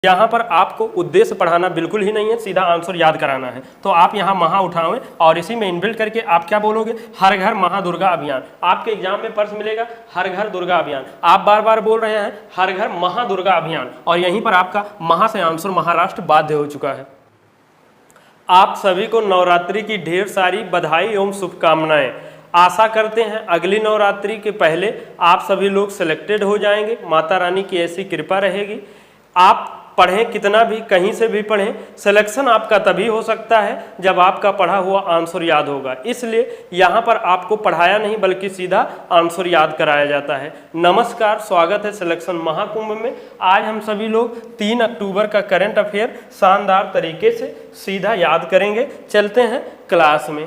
यहाँ पर आपको उद्देश्य पढ़ाना बिल्कुल ही नहीं है, सीधा आंसर याद कराना है। तो आप यहाँ महा उठाएं और इसी में इनबिल्ट करके आप क्या बोलोगे, हर घर महादुर्गा अभियान। आपके एग्जाम में प्रश्न मिलेगा हर घर दुर्गा अभियान, आप बार बार बोल रहे हैं हर घर महादुर्गा अभियान, और यहीं पर आपका महा से आंसर महाराष्ट्र बाध्य हो चुका है। आप सभी को नवरात्रि की ढेर सारी बधाई एवं शुभकामनाएं। आशा करते हैं अगली नवरात्रि के पहले आप सभी लोग सिलेक्टेड हो जाएंगे, माता रानी की ऐसी कृपा रहेगी। आप पढ़ें कितना भी, कहीं से भी पढ़ें, सिलेक्शन आपका तभी हो सकता है जब आपका पढ़ा हुआ आंसर याद होगा। इसलिए यहाँ पर आपको पढ़ाया नहीं बल्कि सीधा आंसर याद कराया जाता है। नमस्कार, स्वागत है सिलेक्शन महाकुंभ में। आज हम सभी लोग 3 अक्टूबर का करंट अफेयर शानदार तरीके से सीधा याद करेंगे। चलते हैं क्लास में।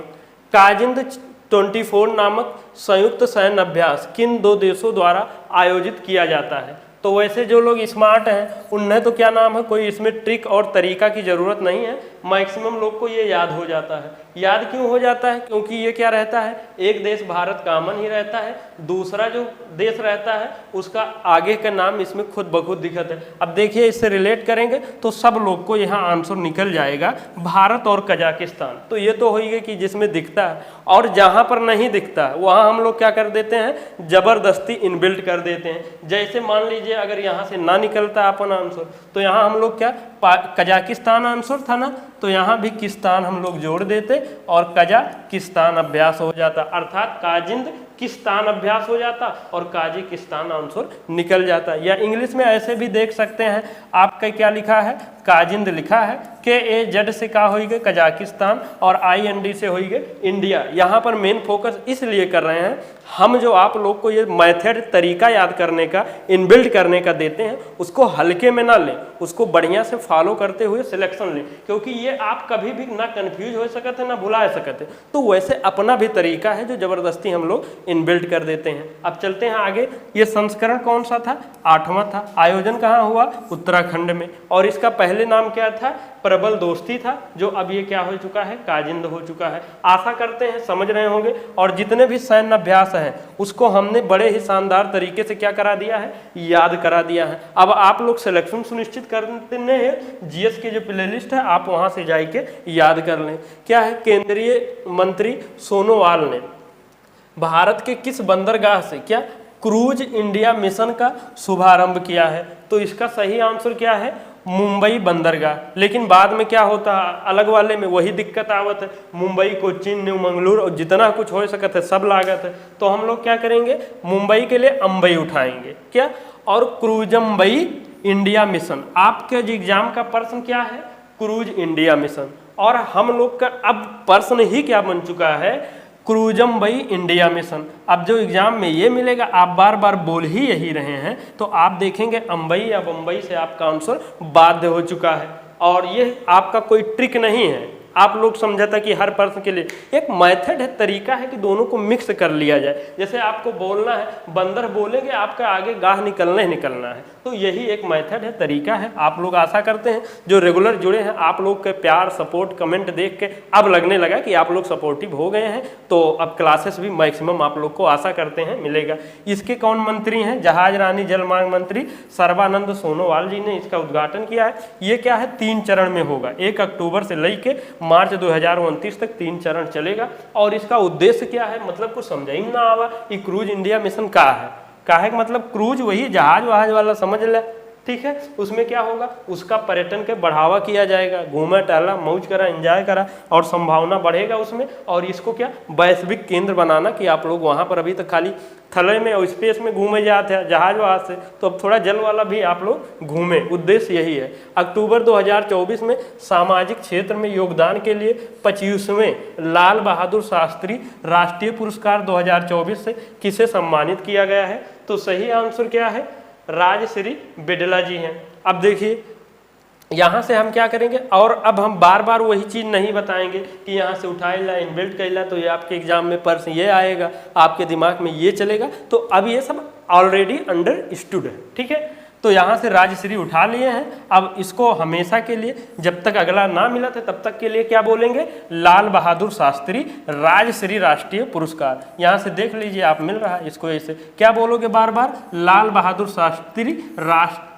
काजिंद 24 नामक संयुक्त सैन्य अभ्यास किन 2 देशों द्वारा आयोजित किया जाता है? तो वैसे जो लोग स्मार्ट हैं उन्हें तो क्या नाम है, कोई इसमें ट्रिक और तरीका की ज़रूरत नहीं है, मैक्सिमम लोग को ये याद हो जाता है। याद क्यों हो जाता है? क्योंकि ये क्या रहता है, एक देश भारत कॉमन ही रहता है, दूसरा जो देश रहता है उसका आगे का नाम इसमें खुद ब खुद दिखत है। अब देखिए इससे रिलेट करेंगे तो सब लोग को यहाँ आंसर निकल जाएगा, भारत और कजाकिस्तान। तो ये तो होगी कि जिसमें दिखता है, और जहाँ पर नहीं दिखता है वहाँ हम लोग क्या कर देते हैं, ज़बरदस्ती इनबिल्ट कर देते हैं। जैसे मान लीजिए अगर यहाँ से ना निकलता अपन आंसर तो यहाँ हम लोग क्या, कजाकिस्तान आंसर था ना, तो यहाँ भी किस्तान हम लोग जोड़ देते और कजाकिस्तान अभ्यास हो जाता, अर्थात काजिंद किस्तान अभ्यास हो जाता और काजिकिस्तान आंसर निकल जाता। या इंग्लिश में ऐसे भी देख सकते हैं, आपका क्या लिखा है, काजिंद लिखा है, KAZ से क्या होइगे कजाकिस्तान और IND से होइगे इंडिया। यहाँ पर मेन फोकस इसलिए कर रहे हैं हम, जो आप लोग को ये मेथड तरीका याद करने का, इनबिल्ट करने का देते हैं, उसको हल्के में ना लें, उसको बढ़िया से फॉलो करते हुए सिलेक्शन लें, क्योंकि ये आप कभी भी ना कंफ्यूज हो सकते ना भुला सकते। तो वैसे अपना भी तरीका है जो ज़बरदस्ती हम लोग इनबिल्ट कर देते हैं। अब चलते हैं आगे। ये संस्करण कौन सा था? 8वां था। आयोजन कहाँ हुआ? उत्तराखंड में। और इसका पहले नाम क्या था? प्रबल दोस्ती था, जो अब ये क्या हो चुका है, काजिंद हो चुका है। आशा करते हैं समझ रहे होंगे। और जितने भी सैन्य अभ्यास हैं उसको हमने बड़े ही शानदार तरीके से क्या करा दिया है, याद करा दिया है। अब आप लोग सिलेक्शन सुनिश्चित करने हैं, GS की जो प्लेलिस्ट है आप वहां से जाके याद कर लें। क्या है, केंद्रीय मंत्री सोनोवाल ने भारत के किस बंदरगाह से क्या क्रूज इंडिया मिशन का शुभारंभ किया है? तो इसका सही आंसर क्या है, मुंबई बंदरगाह। लेकिन बाद में क्या होता है, अलग वाले में वही दिक्कत आवत है, मुंबई, कोच्चि, न्यू मंगलूर और जितना कुछ हो सकता है सब लागत है। तो हम लोग क्या करेंगे, मुंबई के लिए अंबई उठाएंगे क्या, और क्रूजम्बई इंडिया मिशन। आपके एग्जाम का प्रश्न क्या है, क्रूज इंडिया मिशन। और हम लोग का अब प्रश्न ही क्या बन चुका है, क्रूजम्बई इंडिया मिशन। अब जो एग्जाम में ये मिलेगा, आप बार बार बोल ही यही रहे हैं, तो आप देखेंगे अंबई या बम्बई से आपका आंसर बाध्य हो चुका है। और ये आपका कोई ट्रिक नहीं है, आप लोग समझाता कि हर प्रश्न के लिए एक मेथड है, तरीका है कि दोनों को मिक्स कर लिया जाए। जैसे आपको बोलना है, बंदर बोलेंगे आपका आगे गाह निकलना ही निकलना है। तो यही एक मेथड है, तरीका है। आप लोग आशा करते हैं जो रेगुलर जुड़े हैं, आप लोग के प्यार, सपोर्ट, कमेंट देख के अब लगने लगा कि आप लोग सपोर्टिव हो गए हैं। तो अब क्लासेस भी मैक्सिमम आप लोग को आशा करते हैं मिलेगा। इसके कौन मंत्री हैं, जहाज रानी जलमार्ग मंत्री सर्बानंद सोनोवाल जी ने इसका उद्घाटन किया है। ये क्या है, 3 चरण में होगा, 1 अक्टूबर से लेके मार्च 2029 तक 3 चरण चलेगा। और इसका उद्देश्य क्या है, मतलब कुछ समझ ही ना आवा कि क्रूज इंडिया मिशन का है मतलब क्रूज वही जहाज वहाज वाला समझ ले, ठीक है। उसमें क्या होगा, उसका पर्यटन के बढ़ावा किया जाएगा, घूमा टहला, मौज करा, एंजॉय करा, और संभावना बढ़ेगा उसमें। और इसको क्या वैश्विक केंद्र बनाना कि आप लोग वहाँ पर अभी तक खाली थले में और स्पेस में घूमे जाते हैं जहाज वहाज से, तो अब थोड़ा जल वाला भी आप लोग घूमे, उद्देश्य यही है। अक्टूबर 2024 में सामाजिक क्षेत्र में योगदान के लिए 25वें लाल बहादुर शास्त्री राष्ट्रीय पुरस्कार 2024 से किसे सम्मानित किया गया है? तो सही आंसर क्या है, राजश्री बिड़ला जी हैं। अब देखिए यहाँ से हम क्या करेंगे, और अब हम बार बार वही चीज़ नहीं बताएंगे कि यहाँ से उठाएला इनबिल्ट कैला तो ये आपके एग्जाम में प्रश्न ये आएगा, आपके दिमाग में ये चलेगा। तो अब ये सब ऑलरेडी अंडरस्टूड है, ठीक है। तो यहाँ से राजश्री उठा लिए हैं। अब इसको हमेशा के लिए, जब तक अगला ना मिला था तब तक के लिए क्या बोलेंगे, लाल बहादुर शास्त्री राजश्री राष्ट्रीय पुरस्कार। यहाँ से देख लीजिए आप, मिल रहा है इसको, ऐसे क्या बोलोगे बार बार, लाल बहादुर शास्त्री राष्ट्र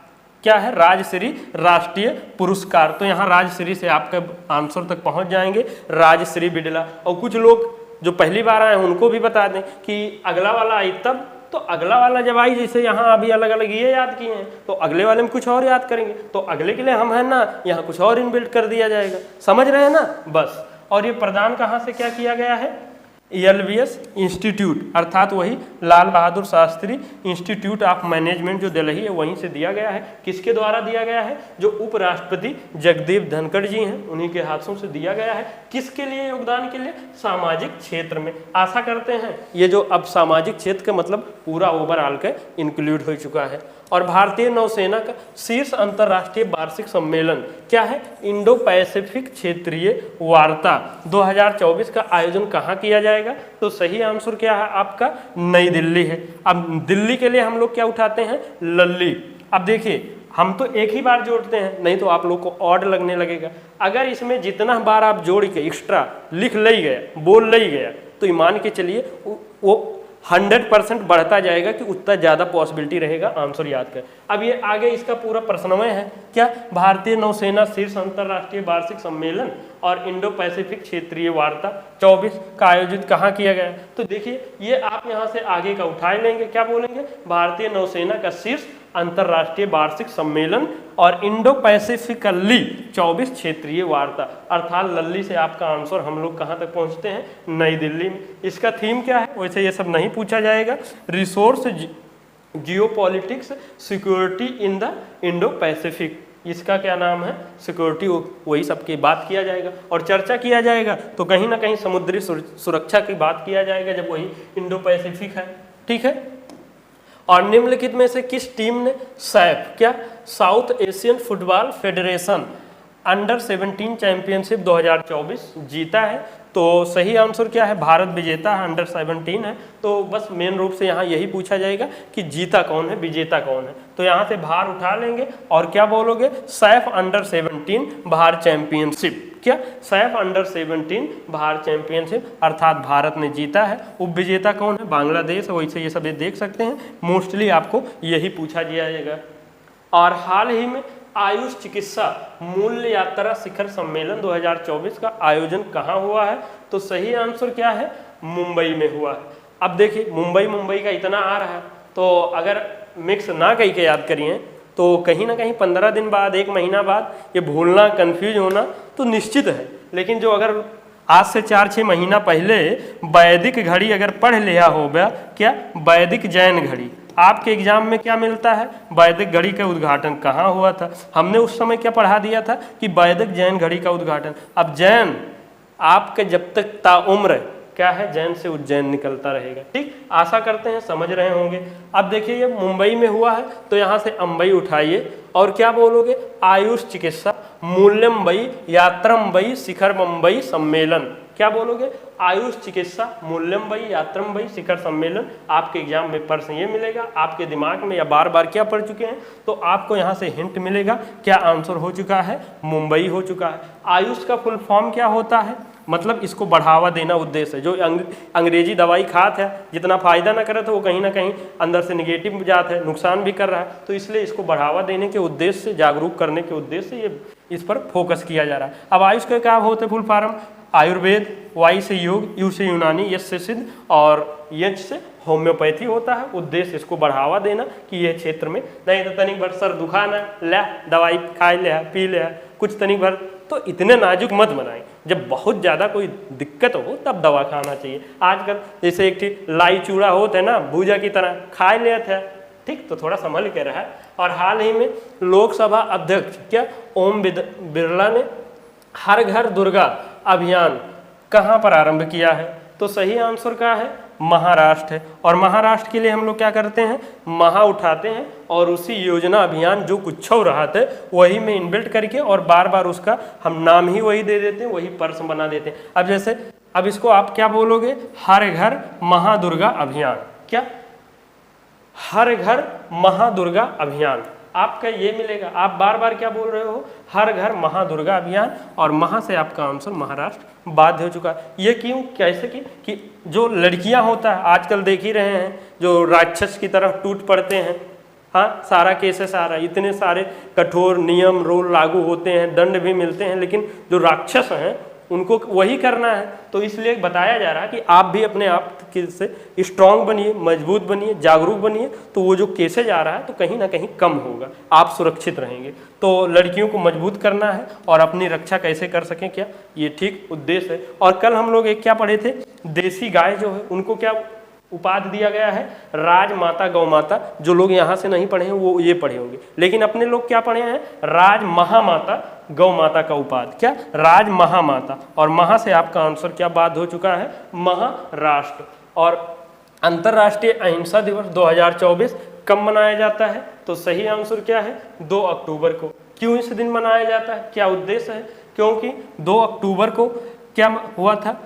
क्या है, राजश्री राष्ट्रीय पुरस्कार। तो यहाँ राजश्री से आपका आंसर तक पहुंच जाएंगे, राजश्री बिड़ला। और कुछ लोग जो पहली बार आए हैं उनको भी बता दें कि अगला वाला आई तब, तो अगला वाला जब आई, जैसे यहाँ अभी अलग अलग ये याद किए हैं तो अगले वाले में कुछ और याद करेंगे, तो अगले के लिए हम है ना यहाँ कुछ और इनबिल्ट कर दिया जाएगा, समझ रहे हैं ना बस। और ये प्रदान कहाँ से क्या किया गया है, ELBS इंस्टीट्यूट, अर्थात वही Lal Bahadur Shastri institute of management जो दिल्ली है वहीं से दिया गया है। किसके द्वारा दिया गया है, जो उपराष्ट्रपति जगदीप धनखड़ जी हैं उन्हीं के हाथों से दिया गया है। किसके लिए, योगदान के लिए, सामाजिक क्षेत्र में। आशा करते हैं ये जो अब सामाजिक क्षेत्र का मतलब पूरा ओवरऑल का इंक्लूड हो चुका है। और भारतीय नौसेना का शीर्ष अंतर्राष्ट्रीय वार्षिक सम्मेलन क्या है, इंडो पैसिफिक क्षेत्रीय वार्ता 2024 का आयोजन कहाँ किया जाएगा, तो सही आंसर क्या है आपका, नई दिल्ली है। अब दिल्ली के लिए हम लोग क्या उठाते हैं, लल्ली। अब देखिए हम तो एक ही बार जोड़ते हैं, नहीं तो आप लोग को ऑड लगने लगेगा। अगर इसमें जितना बार आप जोड़ के एक्स्ट्रा लिख ले गया, बोल ले गया, तो मान के चलिए वो 100% बढ़ता जाएगा कि उतना ज़्यादा पॉसिबिलिटी रहेगा आंसर याद कर। अब ये आगे इसका पूरा प्रश्नमय है क्या, भारतीय नौसेना शीर्ष अंतर्राष्ट्रीय वार्षिक सम्मेलन और इंडो पैसिफिक क्षेत्रीय वार्ता 24 का आयोजित कहाँ किया गया। तो देखिए ये आप यहाँ से आगे का उठाए लेंगे, क्या बोलेंगे, भारतीय नौसेना का शीर्ष अंतर्राष्ट्रीय वार्षिक सम्मेलन और इंडो पैसिफिकली 24 क्षेत्रीय वार्ता, अर्थात लल्ली से आपका आंसर हम लोग कहाँ तक पहुँचते हैं, नई दिल्ली में। इसका थीम क्या है, वैसे ये सब नहीं पूछा जाएगा, resource geopolitics security in the Indo Pacific, इसका क्या नाम है, सिक्योरिटी, वही सबकी बात किया जाएगा। और चर्चा किया जाएगा तो कहीं ना कहीं समुद्री सुरक्षा की बात किया जाएगा जब वही इंडो पैसिफिक है, ठीक है। और निम्नलिखित में से किस टीम ने सैफ क्या, south Asian football federation under 17 championship 2024 जीता है, तो सही आंसर क्या है, भारत विजेता है, अंडर 17 है। तो बस मेन रूप से यहाँ यही पूछा जाएगा कि जीता कौन है, विजेता कौन है। तो यहाँ से भार उठा लेंगे और क्या बोलोगे, सैफ अंडर 17 भार चैंपियनशिप, क्या, सैफ अंडर 17 भार चैंपियनशिप, अर्थात भारत ने जीता है। उप विजेता कौन है, बांग्लादेश, वैसे ये सब देख सकते हैं, मोस्टली आपको यही पूछा जाएगा। और हाल ही में आयुष चिकित्सा मूल्य यात्रा शिखर सम्मेलन 2024 का आयोजन कहाँ हुआ है, तो सही आंसर क्या है, मुंबई में हुआ है। अब देखिए मुंबई का इतना आ रहा है, तो अगर मिक्स ना कहीं के याद करिए तो कहीं ना कहीं 15 दिन बाद, 1 महीना बाद ये भूलना, कंफ्यूज होना तो निश्चित है। लेकिन जो अगर आज से 4-6 महीना पहले वैदिक घड़ी अगर पढ़ लिया होगा, क्या, वैदिक जैन घड़ी, आपके एग्जाम में क्या मिलता है, वैदिक घड़ी का उद्घाटन कहाँ हुआ था, हमने उस समय क्या पढ़ा दिया था कि वैदिक जैन घड़ी का उद्घाटन। अब जैन आपके जब तक ताउम्र क्या है, जैन से उज्जैन निकलता रहेगा, ठीक। आशा करते हैं समझ रहे होंगे। अब देखिए ये मुंबई में हुआ है, तो यहाँ से अंबई उठाइए और क्या बोलोगे, आयुष चिकित्सा मूल्यम्बई यात्रम्बई शिखर मुंबई सम्मेलन, क्या बोलोगे, आयुष चिकित्सा मूल्यम्बई यात्रम्बई शिखर सम्मेलन। आपके एग्जाम में प्रश्न ये मिलेगा, आपके दिमाग में या बार बार क्या पढ़ चुके हैं, तो आपको यहाँ से हिंट मिलेगा, क्या आंसर हो चुका है, मुंबई हो चुका है। आयुष का फुल फॉर्म क्या होता है, मतलब इसको बढ़ावा देना उद्देश्य है। जो अंग्रेजी दवाई खात है, जितना फायदा ना करे तो वो कहीं ना कहीं अंदर से निगेटिव जात है, नुकसान भी कर रहा है, तो इसलिए इसको बढ़ावा देने के उद्देश्य से, जागरूक करने के उद्देश्य से ये इस पर फोकस किया जा रहा है। अब आयुष का क्या होते हैं फुल फॉर्म, आयुर्वेद, वाई से योग, यू से यूनानी, यश से सिद्ध और यश से होम्योपैथी होता है। उद्देश्य इसको बढ़ावा देना कि यह क्षेत्र में, नहीं तो तनिक भर सर दुखाना, ले दवाई खाए ले, पी ले, कुछ तनिक भर, तो इतने नाजुक मत बनाएं। जब बहुत ज़्यादा कोई दिक्कत हो तब दवा खाना चाहिए। आजकल जैसे एक ठीक लाई चूड़ा होता है ना, भूजा की तरह खाए लेते हैं, ठीक, तो थोड़ा संभल के रहा है। और हाल ही में लोकसभा अध्यक्ष क्या, ओम बिरला ने हर घर दुर्गा अभियान कहाँ पर आरंभ किया है, तो सही आंसर क्या है, महाराष्ट्र है। और महाराष्ट्र के लिए हम लोग क्या करते हैं, महा उठाते हैं और उसी योजना अभियान जो कुछ हो रहा था वही में इनबिल्ट करके और बार बार उसका हम नाम ही वही दे देते हैं, वही प्रश्न बना देते हैं। अब जैसे अब इसको आप क्या बोलोगे, हर घर महादुर्गा अभियान, क्या, हर घर महादुर्गा अभियान, आपका ये मिलेगा। आप बार बार क्या बोल रहे हो, हर घर महादुर्गा अभियान, और महा से आपका आंसर महाराष्ट्र बाध्य हो चुका है। ये क्यों, कैसे कि जो लड़कियां होता है आजकल देख ही रहे हैं, जो राक्षस की तरह टूट पड़ते हैं, हाँ, सारा केसेस आ रहा है, इतने सारे कठोर नियम रूल लागू होते हैं, दंड भी मिलते हैं, लेकिन जो राक्षस हैं उनको वही करना है। तो इसलिए बताया जा रहा है कि आप भी अपने आप से स्ट्रांग बनिए, मजबूत बनिए, जागरूक बनिए, तो वो जो केसेज आ रहा है तो कहीं ना कहीं कम होगा, आप सुरक्षित रहेंगे। तो लड़कियों को मजबूत करना है और अपनी रक्षा कैसे कर सकें, क्या ये ठीक उद्देश्य है। और कल हम लोग एक क्या पढ़े थे, देसी गाय जो है उनको क्या उपाधि दिया गया है, राजमाता गौ माता। जो लोग यहाँ से नहीं पढ़े हैं वो ये पढ़े होंगे, लेकिन अपने लोग क्या पढ़े हैं, राज महामाता गौ माता का उपाधि, क्या राज महामाता। और महा से आपका आंसर क्या बात हो चुका है, महाराष्ट्र। और अंतर्राष्ट्रीय अहिंसा दिवस 2024 कब मनाया जाता है, तो सही आंसर क्या है, 2 अक्टूबर को। क्यों इस दिन मनाया जाता है, क्या उद्देश्य है, क्योंकि 2 अक्टूबर को क्या हुआ था,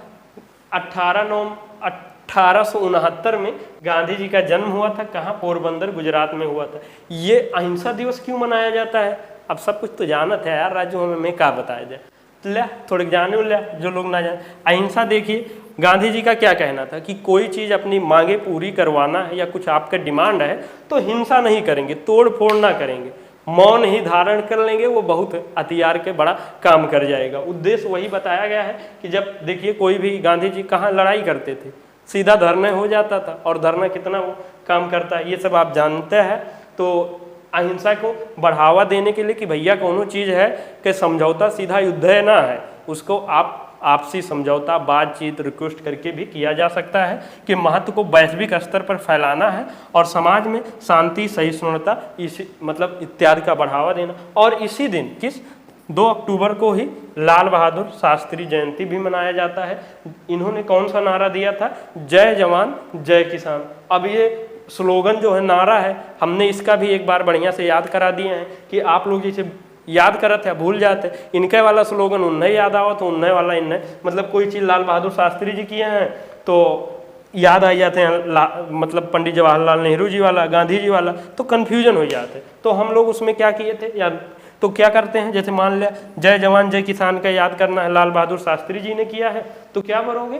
1869 में गांधी जी का जन्म हुआ था। कहाँ, पोरबंदर गुजरात में हुआ था। ये अहिंसा दिवस क्यों मनाया जाता है, अब सब कुछ तो जानत है यार राज्यों में, मैं क्या बताया जाए, तो ले थोड़े जाने ले जो लोग ना जाने। अहिंसा देखिए, गांधी जी का क्या कहना था कि कोई चीज़ अपनी मांगे पूरी करवाना है या कुछ आपका डिमांड है तो हिंसा नहीं करेंगे, तोड़ फोड़ ना करेंगे, मौन ही धारण कर लेंगे, वो बहुत हथियार के बड़ा काम कर जाएगा। उद्देश्य वही बताया गया है कि जब देखिए कोई भी, गांधी जी कहाँ लड़ाई करते थे, सीधा धरना हो जाता था, और धरना कितना वो काम करता है ये सब आप जानते हैं। तो अहिंसा को बढ़ावा देने के लिए कि भैया कोनो चीज़ है कि समझौता सीधा युद्ध है ना है, उसको आप आपसी समझौता, बातचीत, रिक्वेस्ट करके भी किया जा सकता है कि महत्व को वैश्विक स्तर पर फैलाना है और समाज में शांति, सहिष्णुता, इसी मतलब इत्यादि का बढ़ावा देना। और इसी दिन किस 2 अक्टूबर को ही लाल बहादुर शास्त्री जयंती भी मनाया जाता है। इन्होंने कौन सा नारा दिया था, जय जवान जय किसान। अब ये स्लोगन जो है, नारा है, हमने इसका भी एक बार बढ़िया से याद करा दिए हैं कि आप लोग जैसे याद करते हैं भूल जाते, इनके वाला स्लोगन उन्हें याद आओ तो उन्हें वाला इन्हें, मतलब कोई चीज़ लाल बहादुर शास्त्री जी किए हैं तो याद आ जाते हैं, मतलब पंडित जवाहरलाल नेहरू जी वाला, गांधी जी वाला, तो कन्फ्यूजन हो जाते। तो हम लोग उसमें क्या किए थे याद, तो क्या करते हैं, जैसे मान लिया जय जवान जय किसान का याद करना है, लाल बहादुर शास्त्री जी ने किया है, तो क्या करोगे,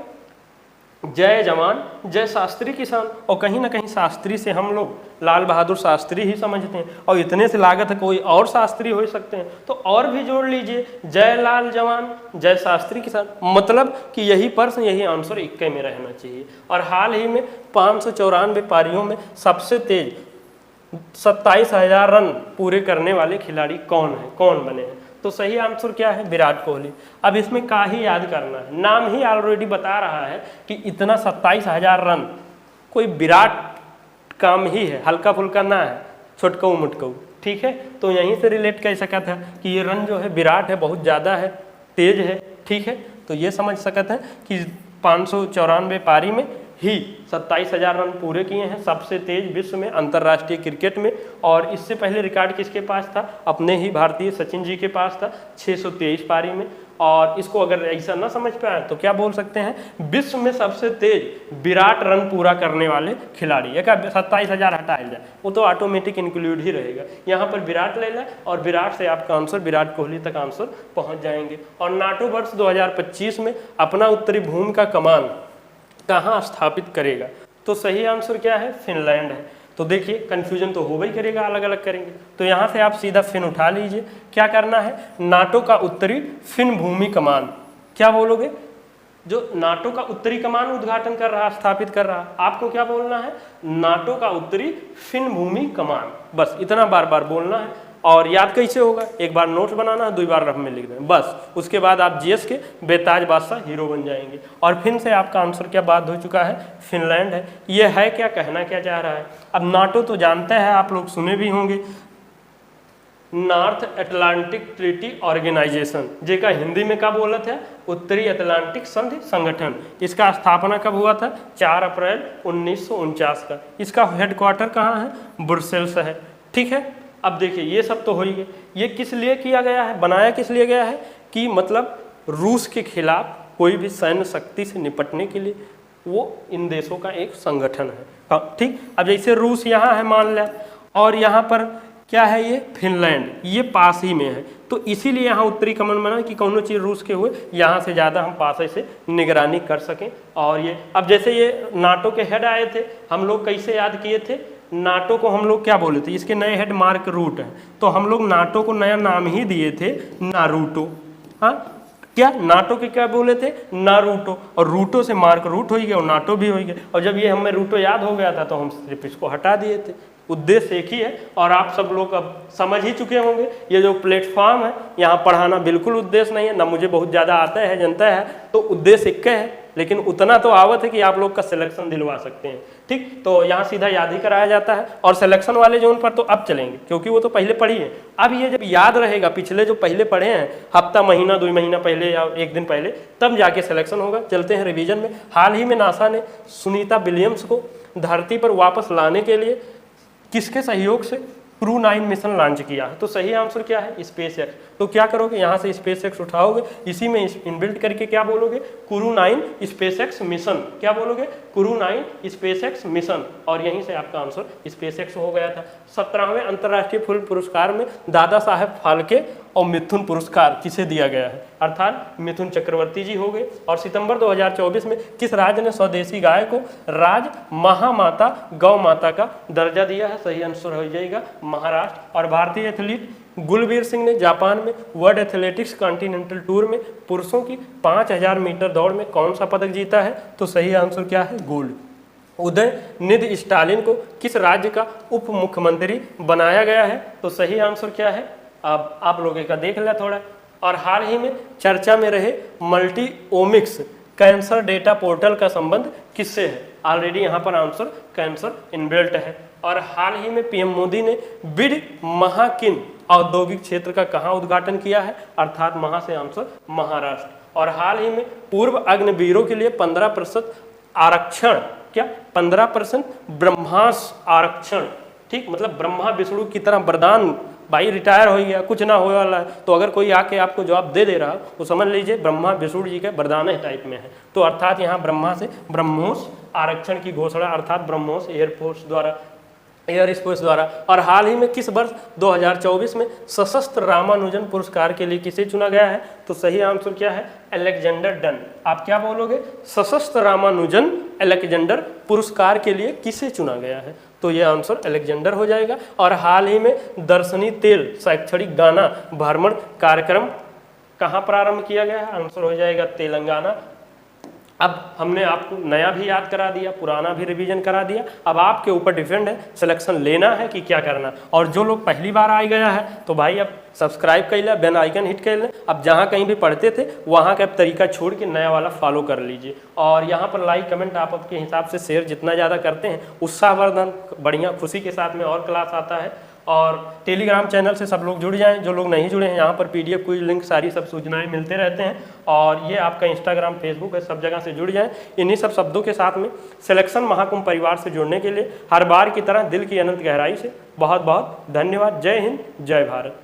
जय जवान जय शास्त्री किसान। और कहीं ना कहीं शास्त्री से हम लोग लाल बहादुर शास्त्री ही समझते हैं, और इतने से लागत है कोई और शास्त्री हो सकते हैं, तो और भी जोड़ लीजिए, जय लाल जवान जय शास्त्री किसान, मतलब कि यही प्रश्न, यही आंसर इक्के में रहना चाहिए। और हाल ही में 594 पारियों में सबसे तेज 27,000 रन पूरे करने वाले खिलाड़ी कौन है, कौन बने हैं, तो सही आंसर क्या है, विराट कोहली। अब इसमें का ही याद करना है, नाम ही ऑलरेडी बता रहा है कि इतना 27,000 रन कोई विराट काम ही है, हल्का फुल्का ना है, छोटकऊ मुटकऊ, ठीक है। तो यहीं से रिलेट कर सका था कि ये रन जो है विराट है, बहुत ज़्यादा है, तेज है, ठीक है। तो ये समझ सकते हैं कि 594 पारी में ही 27,000 रन पूरे किए हैं, सबसे तेज विश्व में अंतर्राष्ट्रीय क्रिकेट में। और इससे पहले रिकॉर्ड किसके पास था, अपने ही भारतीय सचिन जी के पास था 623 पारी में। और इसको अगर ऐसा ना समझ पाए तो क्या बोल सकते हैं, विश्व में सबसे तेज विराट रन पूरा करने वाले खिलाड़ी। एक 27,000 हटाया जाए वो तो ऑटोमेटिक इंक्लूड ही रहेगा, यहाँ पर विराट ले लें और विराट से आपका आंसर विराट कोहली तक आंसर पहुँच जाएंगे। और नाटो वर्ष 2025 में अपना उत्तरी भूमि का कमान कहाँ स्थापित करेगा, तो सही आंसर क्या है, फिनलैंड है। तो देखिए कन्फ्यूजन तो हो ही करेगा, अलग अलग करेंगे, तो यहाँ से आप सीधा फिन उठा लीजिए। क्या करना है, नाटो का उत्तरी फिन भूमि कमान, क्या बोलोगे, जो नाटो का उत्तरी कमान उद्घाटन कर रहा, स्थापित कर रहा, आपको क्या बोलना है, नाटो का उत्तरी फिन भूमि कमान, बस इतना बार बार बोलना है। और याद कैसे होगा, एक बार नोट्स बनाना है, 2 बार रफ में लिख दें, बस उसके बाद आप जीएस के बेताज बादशाह हीरो बन जाएंगे। और फिन से आपका आंसर क्या बात हो चुका है, फिनलैंड है। ये है क्या, कहना क्या चाह रहा है। अब नाटो तो जानते हैं आप लोग, सुने भी होंगे, नॉर्थ अटलांटिक ट्रीटी ऑर्गेनाइजेशन, जेका हिंदी में क्या बोला था, उत्तरी अटलांटिक संधि संगठन। इसका स्थापना कब हुआ था, 4 अप्रैल 1949 का। इसका हेडक्वार्टर कहाँ है, ब्रुसेल्स है, ठीक है। अब देखिए ये सब तो हो ही गए, ये किस लिए किया गया है, बनाया किस लिए गया है, कि मतलब रूस के खिलाफ कोई भी सैन्य शक्ति से निपटने के लिए वो इन देशों का एक संगठन है, हाँ ठीक। अब जैसे रूस यहाँ है मान लिया, और यहाँ पर क्या है, ये फिनलैंड, ये पास ही में है, तो इसीलिए यहाँ उत्तरी कमान बना कि कौनो चीज़ रूस के हुए यहाँ से ज़्यादा हम पास से निगरानी कर सकें। और ये अब जैसे ये नाटो के हेड आए थे, हम लोग कैसे याद किए थे, नाटो को हम लोग क्या बोले थे, इसके नए हेड मार्क रूट है, तो हम लोग नाटो को नया नाम ही दिए थे नारुतो। हाँ, क्या नाटो के क्या बोले थे, नारुतो, और रूटो से मार्क रूट हो गया और नाटो भी हो गया। और जब ये हमें रूटो याद हो गया था तो हम सिर्फ इसको हटा दिए थे। उद्देश्य एक ही है और आप सब लोग अब समझ ही चुके होंगे। ये जो प्लेटफॉर्म है यहाँ पढ़ाना बिल्कुल उद्देश्य नहीं है, ना मुझे बहुत ज़्यादा आता है जनता है, तो उद्देश्य एक है, लेकिन उतना तो आवत है कि आप लोग का सिलेक्शन दिलवा सकते हैं। ठीक, तो यहाँ सीधा याद ही कराया जाता है और सिलेक्शन वाले जोन पर तो अब चलेंगे क्योंकि वो तो पहले पढ़ी है। अब ये जब याद रहेगा पिछले जो पहले पढ़े हैं हफ्ता महीना 2 महीना पहले या 1 दिन पहले, तब जाके सिलेक्शन होगा। चलते हैं रिवीजन में। हाल ही में नासा ने सुनीता विलियम्स को धरती पर वापस लाने के लिए किसके सहयोग से क्रू 9 मिशन लॉन्च किया है। तो सही आंसर क्या है, स्पेस एक्स। तो क्या करोगे, यहाँ से स्पेस एक्स उठाओगे, इसी में इनबिल्ट करके क्या बोलोगे, क्रू 9 स्पेस एक्स मिशन। क्या बोलोगे, क्रू 9 स्पेस एक्स मिशन, और यहीं से आपका आंसर स्पेस एक्स हो गया था। 17वें अंतर्राष्ट्रीय फिल्म पुरस्कार में दादा साहेब फाल्के और मिथुन पुरस्कार किसे दिया गया है, अर्थात मिथुन चक्रवर्ती जी हो गए। और सितंबर 2024 में किस राज्य ने स्वदेशी गाय को राज महामाता गौ माता का दर्जा दिया है, सही आंसर हो जाएगा महाराष्ट्र। और भारतीय एथलीट गुलबीर सिंह ने जापान में वर्ल्ड एथलेटिक्स कॉन्टिनेंटल टूर में पुरुषों की 5000 मीटर दौड़ में कौन सा पदक जीता है, तो सही आंसर क्या है, गोल्ड। उदयनिधि स्टालिन को किस राज्य का उप मुख्यमंत्री बनाया गया है, तो सही आंसर क्या है, अब आप लोगों का देख लिया थोड़ा। और हाल ही में चर्चा में रहे multi omics cancer data portal का संबंध किससे है, ऑलरेडी यहाँ पर आंसर कैंसर इनबिल्ट है। और हाल ही में पीएम मोदी ने बिड महाकिन औद्योगिक क्षेत्र का कहाँ उद्घाटन किया है, अर्थात महा से आंसर महाराष्ट्र। और हाल ही में पूर्व अग्निवीरों के लिए 15% आरक्षण, क्या 15% ब्रह्मास आरक्षण, ठीक, मतलब ब्रह्मा विष्णु की तरह वरदान, भाई रिटायर हो गया कुछ ना होने वाला है, तो अगर कोई आके आपको जवाब दे रहा है तो समझ लीजिए ब्रह्मा विष्णु जी के वरदान टाइप में है। तो अर्थात यहाँ ब्रह्मा से ब्रह्मोस आरक्षण की घोषणा, अर्थात ब्रह्मोस एयर स्पेस द्वारा। और हाल ही में किस वर्ष 2024 में सशस्त्र रामानुजन पुरस्कार के लिए किसे चुना गया है, तो सही आंसर क्या है, अलेक्जेंडर डन। आप क्या बोलोगे, सशस्त्र रामानुजन अलेक्जेंडर पुरस्कार के लिए किसे चुना गया है, तो यह आंसर अलेक्जेंडर हो जाएगा। और हाल ही में दर्शनी तेल शैक्षणिक गाना भ्रमण कार्यक्रम कहाँ प्रारंभ किया गया है, आंसर हो जाएगा तेलंगाना। अब हमने आपको नया भी याद करा दिया, पुराना भी रिवीजन करा दिया, अब आपके ऊपर डिपेंड है सिलेक्शन लेना है कि क्या करना। और जो लोग पहली बार आ गया है तो भाई अब सब्सक्राइब कर ले, बेल आइकन हिट कर ले। अब जहाँ कहीं भी पढ़ते थे वहाँ का तरीका छोड़ के नया वाला फॉलो कर लीजिए। और यहाँ पर लाइक कमेंट आप आपके हिसाब से शेयर जितना ज़्यादा करते हैं उत्साहवर्धन बढ़िया खुशी के साथ में और क्लास आता है। और टेलीग्राम चैनल से सब लोग जुड़ जाएं, जो लोग नहीं जुड़े हैं यहाँ पर PDF कोई लिंक सारी सब सूचनाएं मिलते रहते हैं। और ये आपका इंस्टाग्राम फेसबुक है, सब जगह से जुड़ जाएं। इन्हीं सब शब्दों के साथ में सिलेक्शन महाकुंभ परिवार से जुड़ने के लिए हर बार की तरह दिल की अनंत गहराई से बहुत बहुत धन्यवाद। जय हिंद, जय भारत।